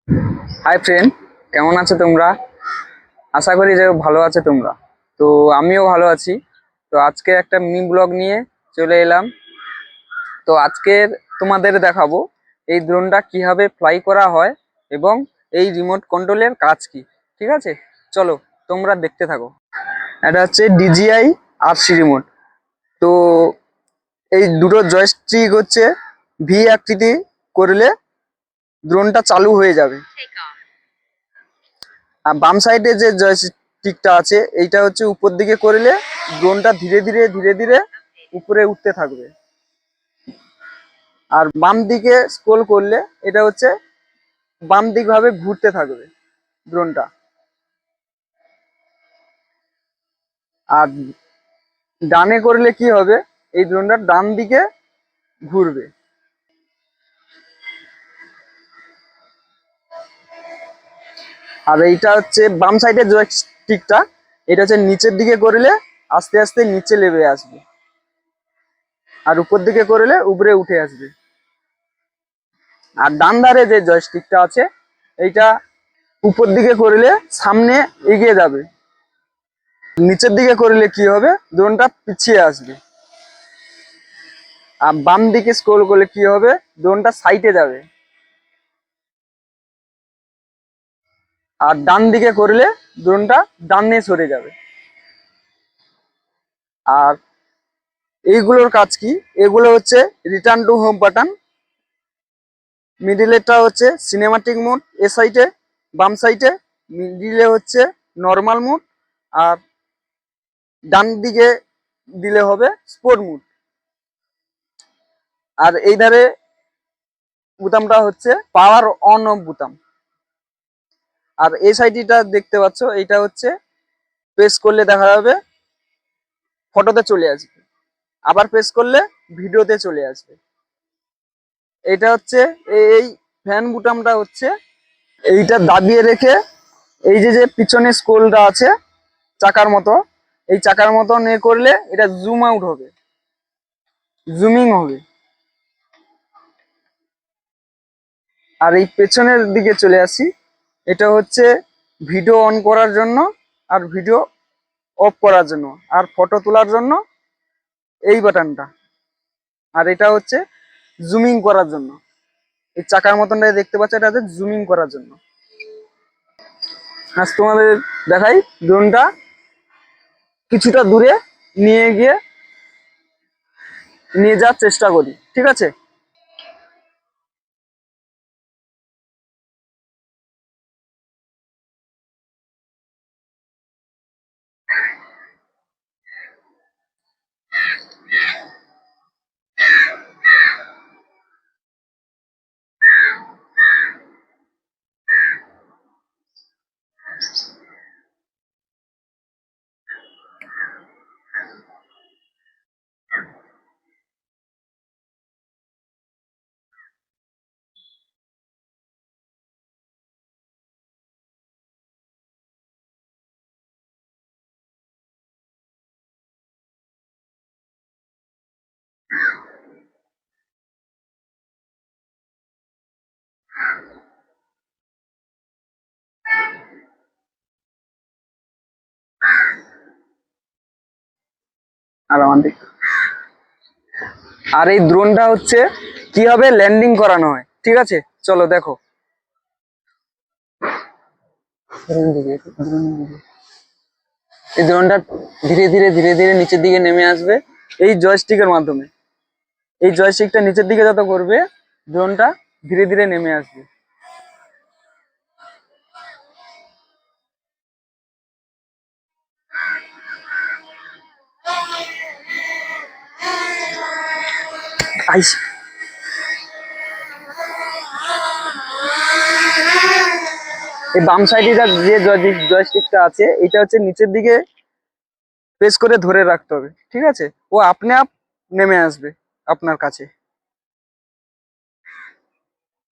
Hi friend, কেমন আছো তোমরা? আশা করি যে ভালো আছো তোমরা। তো আমিও ভালো আছি। তো আজকে একটা মিনি ব্লগ নিয়ে চলে এলাম। তো আজকের তোমাদের দেখাবো এই ড্রোনটা কিভাবে ফ্লাই করা হয় এবং এই রিমোট কন্ট্রোলের কাজ কি। ঠিক আছে, চলো তোমরা দেখতে থাকো। এটা হচ্ছে DJI RC রিমোট। তো এই দুটো জয়স্টিক হচ্ছে ভি আকৃতি করলে ড্রোনটা চালু হয়ে যাবে। আর বাম সাইডে যে জয়স্টিকটা আছে এইটা হচ্ছে উপর দিকে করলে ড্রোনটা ধীরে ধীরে ধীরে ধীরে উপরে উঠতে থাকবে। আর বাম দিকে স্ক্রল করলে এটা হচ্ছে বাম দিক ভাবে ঘুরতে থাকবে ড্রোনটা। আর ডানে করলে কি হবে, এই ড্রোনটা ডান দিকে ঘুরবে। আর এইটা হচ্ছে বাম সাইডের জয়স্টিকটা, এটা হচ্ছে নিচের দিকে করলে আস্তে আস্তে নিচে নেমে আসবে, আর উপর দিকে করলে উপরে উঠে আসবে। আর ডান ধারে যে জয়স্টিকটা আছে এইটা উপর দিকে করলে সামনে এগিয়ে যাবে, নিচের দিকে করলে কি হবে ড্রোনটা পিছিয়ে আসবে। আর বাম দিকে স্ক্রল করলে কি হবে, ড্রোনটা সাইডে যাবে। আর ডান দিকে করলে ড্রোনটা ডানে সরে যাবে। আর এইগুলোর কাজ কি, এগুলো হচ্ছে রিটার্ন টু হোম বাটন, মিডিলেরটা হচ্ছে সিনেমাটিক মোড এ সাইডে, বাম সাইডে মিডিলে হচ্ছে নর্মাল মোড, আর ডান দিকে দিলে হবে স্পোর্ট মোড। আর এই ধারে বোতামটা হচ্ছে পাওয়ার অন অফ বোতাম। আর এই সাইডটা দেখতে পাচ্ছ, এইটা হচ্ছে প্রেস করলে দেখা যাবে ফটোতে চলে আসবে, আবার প্রেস করলে ভিডিওতে চলে আসবে। এটা হচ্ছে এই ফ্যান বুটামটা হচ্ছে এইটা দাবিয়ে রেখে এই যে যে পিছনে স্ক্রোলটা আছে চাকার মতো, এই চাকার মতো এ করলে এটা জুম আউট হবে, জুমিং হবে। আর এই পেছনের দিকে চলে আসি, এটা হচ্ছে ভিডিও অন করার জন্য আর ভিডিও অফ করার জন্য, আর ফটো তোলার জন্য এই বাটনটা। আর এটা হচ্ছে জুমিং করার জন্য, এই চাকার মতনটা দেখতে পাচ্ছ, এটা হচ্ছে জুমিং করার জন্য। আজ তোমাদের দেখাই ড্রোনটা কিছুটা দূরে নিয়ে গিয়ে নিয়ে যাওয়ার চেষ্টা করি। ঠিক আছে, আর আমাদের আর এই ড্রোনটা হচ্ছে কিভাবে ল্যান্ডিং করানো হয়। ঠিক আছে, চলো দেখো। এই ড্রোনটা ধীরে ধীরে ধীরে ধীরে নিচের দিকে নেমে আসবে এই জয়স্টিকের মাধ্যমে। এই জয়স্টিকটা নিচের দিকে যত করবে ড্রোনটা ধীরে ধীরে নেমে আসবে। আইস, এই বাম সাইডে যে জয়স্টিকটা আছে এটা হচ্ছে নিচের দিকে প্রেস করে ধরে রাখতে হবে। ঠিক আছে, ও আপনি আপ নেমে আসবে আপনার কাছে।